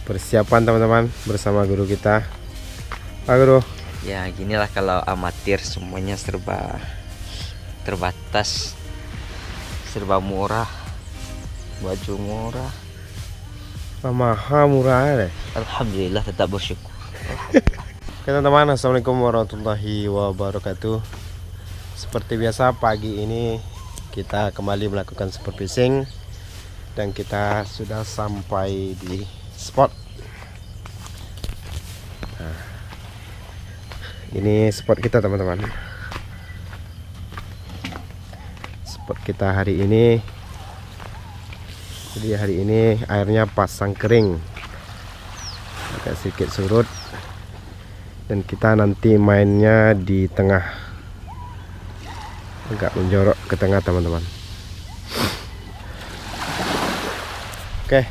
persiapan teman-teman bersama guru kita. Pak Guru. Ya ginilah kalau amatir, semuanya serba terbatas, serba murah, baju murah. Mahal murah deh. Alhamdulillah, tetap bersyukur. Oke teman-teman, assalamualaikum warahmatullahi wabarakatuh. Seperti biasa pagi ini kita kembali melakukan sport fishing dan kita sudah sampai di spot. Nah, ini spot kita teman-teman. Spot kita hari ini. Jadi hari ini airnya pasang kering, agak sedikit surut, dan kita nanti mainnya di tengah, agak menjorok ke tengah teman-teman. Oke,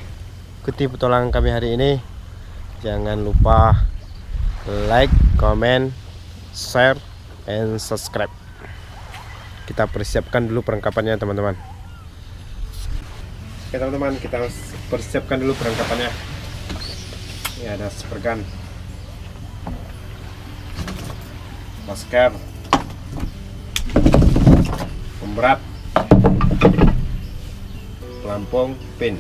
ikuti petualangan kami hari ini. Jangan lupa like, comment, share, and subscribe. Kita persiapkan dulu perlengkapannya teman-teman. Oke teman-teman, kita persiapkan dulu perlengkapannya. Ini ada super gun, masker, pemberat, pelampung, pin.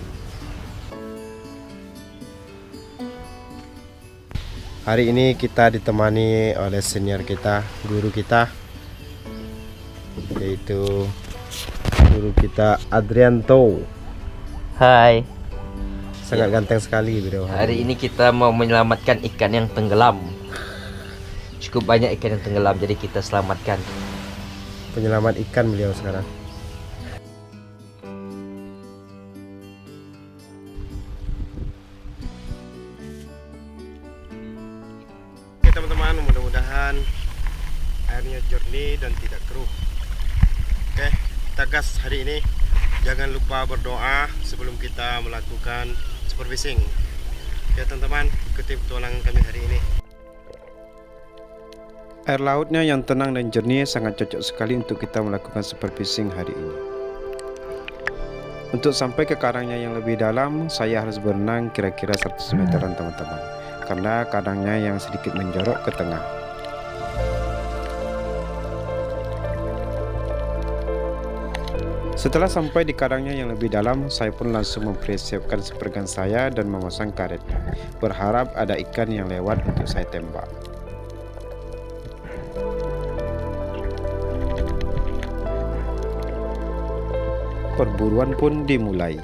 Hari ini kita ditemani oleh senior kita, guru kita, yaitu guru kita Adrianto. Hai. Sangat ganteng sekali beliau. Hari ini kita mau menyelamatkan ikan yang tenggelam. Cukup banyak ikan yang tenggelam, jadi kita selamatkan. Penyelamat ikan beliau sekarang. Oke teman-teman, mudah-mudahan airnya jernih dan tidak keruh. Oke, kita gas hari ini. Jangan lupa berdoa sebelum kita melakukan sport fishing. Oke teman-teman, ikuti petualangan kami hari ini. Air lautnya yang tenang dan jernih sangat cocok sekali untuk kita melakukan sport fishing hari ini. Untuk sampai ke karangnya yang lebih dalam, saya harus berenang kira-kira 100 meteran teman-teman, karena karangnya yang sedikit menjorok ke tengah. Setelah sampai di karangnya yang lebih dalam, saya pun langsung mempersiapkan sepergan saya dan memasang karetnya, berharap ada ikan yang lewat untuk saya tembak. Perburuan pun dimulai,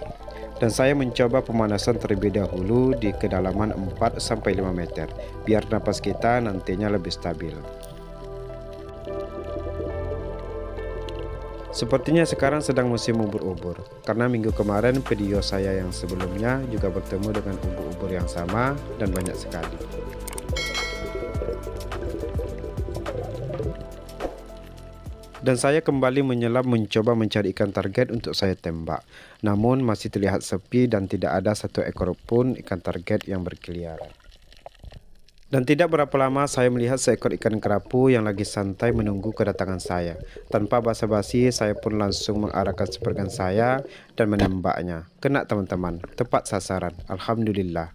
dan saya mencoba pemanasan terlebih dahulu di kedalaman 4-5 meter, biar napas kita nantinya lebih stabil. Sepertinya sekarang sedang musim ubur-ubur, karena minggu kemarin video saya yang sebelumnya juga bertemu dengan ubur-ubur yang sama dan banyak sekali. Dan saya kembali menyelam mencoba mencari ikan target untuk saya tembak. Namun masih terlihat sepi dan tidak ada satu ekor pun ikan target yang berkeliaran. Dan tidak berapa lama saya melihat seekor ikan kerapu yang lagi santai menunggu kedatangan saya. Tanpa basa-basi, saya pun langsung mengarahkan sepergan saya dan menembaknya. Kena teman-teman, tepat sasaran. Alhamdulillah.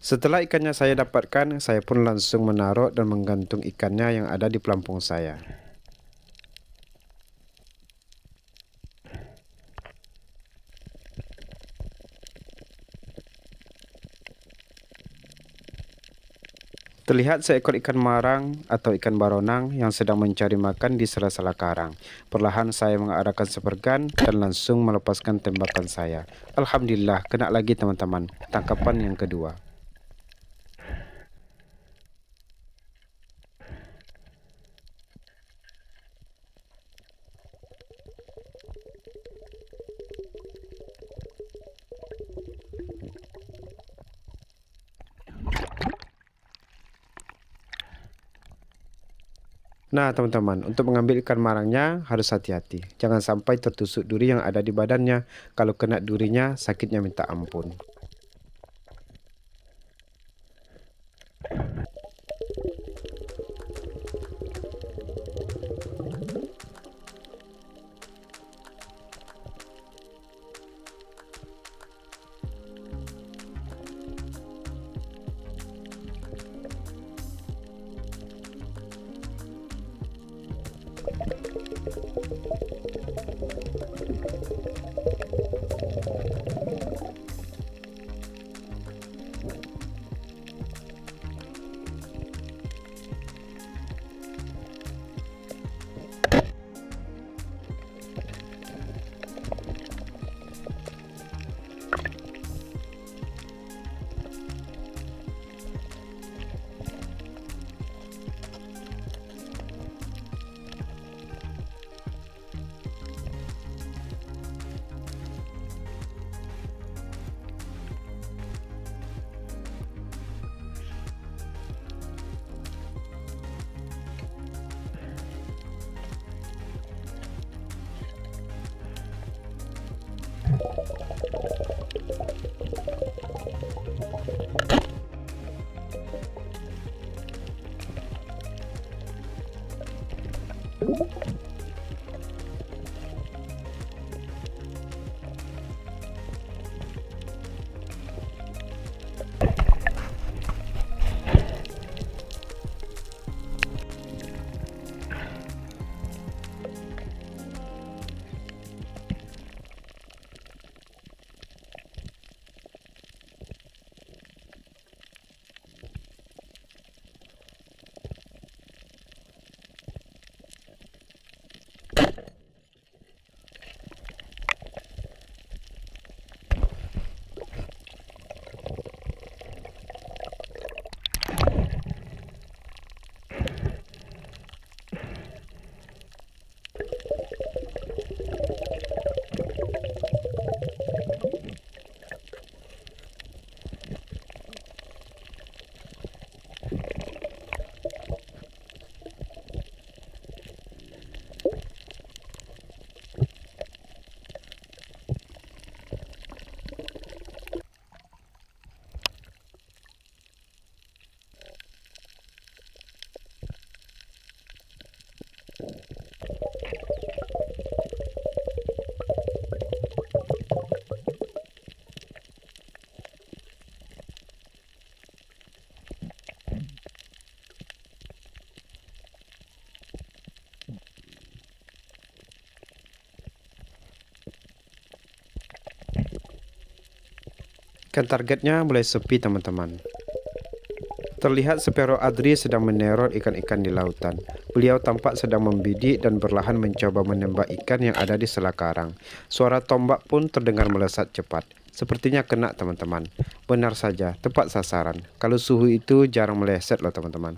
Setelah ikannya saya dapatkan, saya pun langsung menaruh dan menggantung ikannya yang ada di pelampung saya. Terlihat seekor ikan marang atau ikan baronang yang sedang mencari makan di sela-sela karang. Perlahan saya mengarahkan sepergan dan langsung melepaskan tembakan saya. Alhamdulillah, kena lagi teman-teman. Tangkapan yang kedua. Nah, teman-teman, untuk mengambil ikan marangnya harus hati-hati. Jangan sampai tertusuk duri yang ada di badannya. Kalau kena durinya, sakitnya minta ampun. Ikan targetnya mulai sepi, teman-teman. Terlihat Sparrow Adri sedang meneror ikan-ikan di lautan. Beliau tampak sedang membidik dan perlahan mencoba menembak ikan yang ada di sela karang. Suara tombak pun terdengar melesat cepat. Sepertinya kena, teman-teman. Benar saja, tepat sasaran. Kalau suhu itu jarang meleset loh, teman-teman.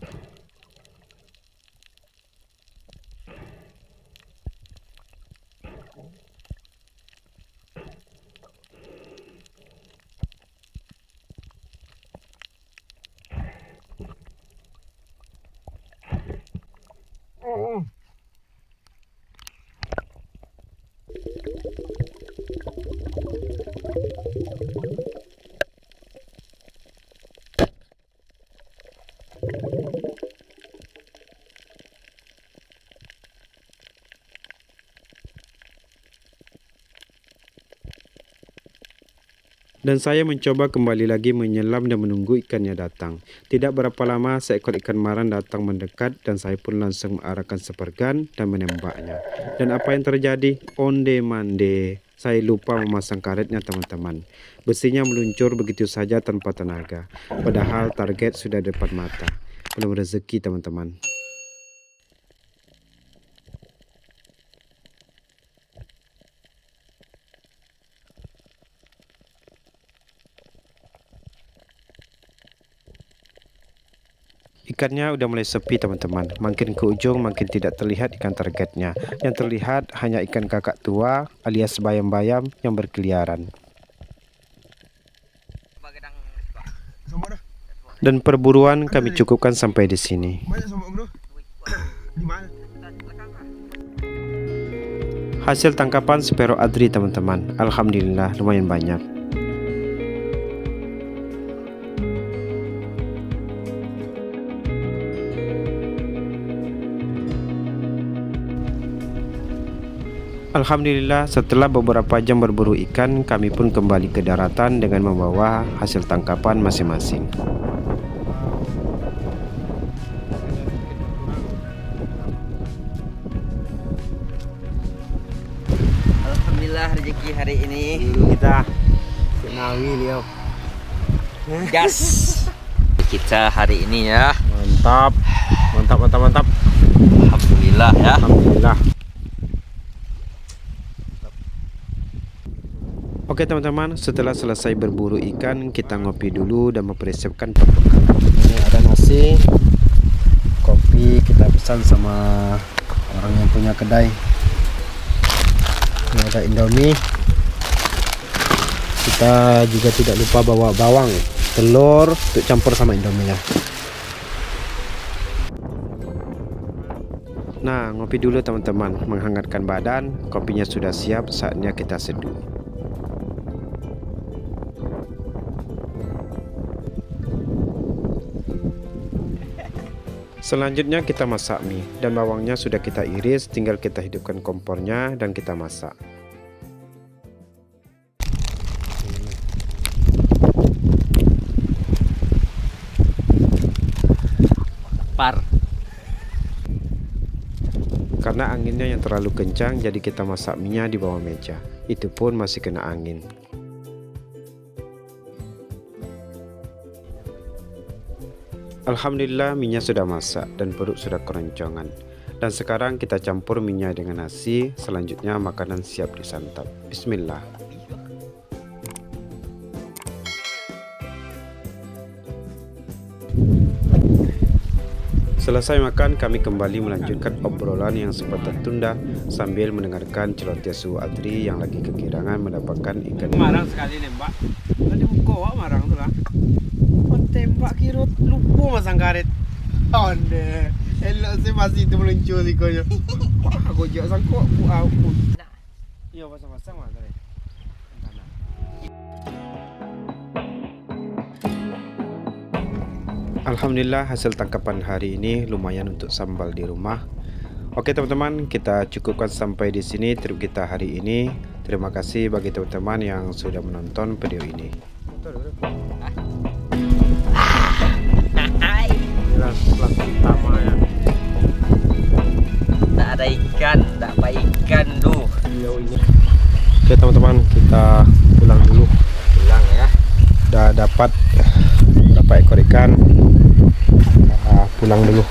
Dan saya mencoba kembali lagi menyelam dan menunggu ikannya datang. Tidak berapa lama seekor ikan marang datang mendekat dan saya pun langsung mengarahkan sepergan dan menembaknya. Dan apa yang terjadi? Onde mande. Saya lupa memasang karetnya, teman-teman. Besinya meluncur begitu saja tanpa tenaga. Padahal target sudah di depan mata. Belum rezeki, teman-teman. Ikannya udah mulai sepi, teman-teman. Makin ke ujung makin tidak terlihat ikan targetnya. Yang terlihat hanya ikan kakak tua alias bayam-bayam yang berkeliaran. Dan perburuan kami cukupkan sampai di sini. Banyak sombong bro. Hasil tangkapan Spero Adri teman-teman, alhamdulillah lumayan banyak. Alhamdulillah setelah beberapa jam berburu ikan, kami pun kembali ke daratan dengan membawa hasil tangkapan masing-masing. Alhamdulillah rezeki hari ini. Kita Senawi lihat. Gas. Kita hari ini ya. Mantap. Mantap, mantap, mantap. Alhamdulillah ya. Alhamdulillah. Oke teman-teman, setelah selesai berburu ikan, kita ngopi dulu dan mempersiapkan pembekalan. Ini ada nasi, kopi kita pesan sama orang yang punya kedai. Ini ada Indomie. Kita juga tidak lupa bawa bawang, telur untuk campur sama Indominya. Nah, ngopi dulu teman-teman, menghangatkan badan. Kopinya sudah siap, saatnya kita seduh. Selanjutnya kita masak mie, dan bawangnya sudah kita iris, tinggal kita hidupkan kompornya dan kita masak. Par. Karena anginnya yang terlalu kencang, jadi kita masak mie-nya di bawah meja. Itu pun masih kena angin. Alhamdulillah mie-nya sudah masak dan perut sudah keroncongan. Dan sekarang kita campur mie-nya dengan nasi. Selanjutnya makanan siap disantap. Bismillah. Selesai makan, kami kembali melanjutkan obrolan yang sempat tertunda sambil mendengarkan celoteh Su Adri yang lagi kegirangan mendapatkan ikan. Marang sekali nembak. Tadi muka marang tu lah. Tembak kira lupa masang karet. Onde. Elok saya masih tu meluncur sikonya. Wah, aku jauh sangkut aku. Ya pasang-pasang mah karet. Alhamdulillah hasil tangkapan hari ini lumayan untuk sambal di rumah. Oke teman-teman, kita cukupkan sampai di sini trip kita hari ini. Terima kasih bagi teman-teman yang sudah menonton video ini. Kelas pertama ya. Tak ada ikan, tak apa ikan tuh. Ini. Oke teman-teman, kita pulang dulu. Pulang ya. Udah dapat berapa ekor ikan. Pulang dulu.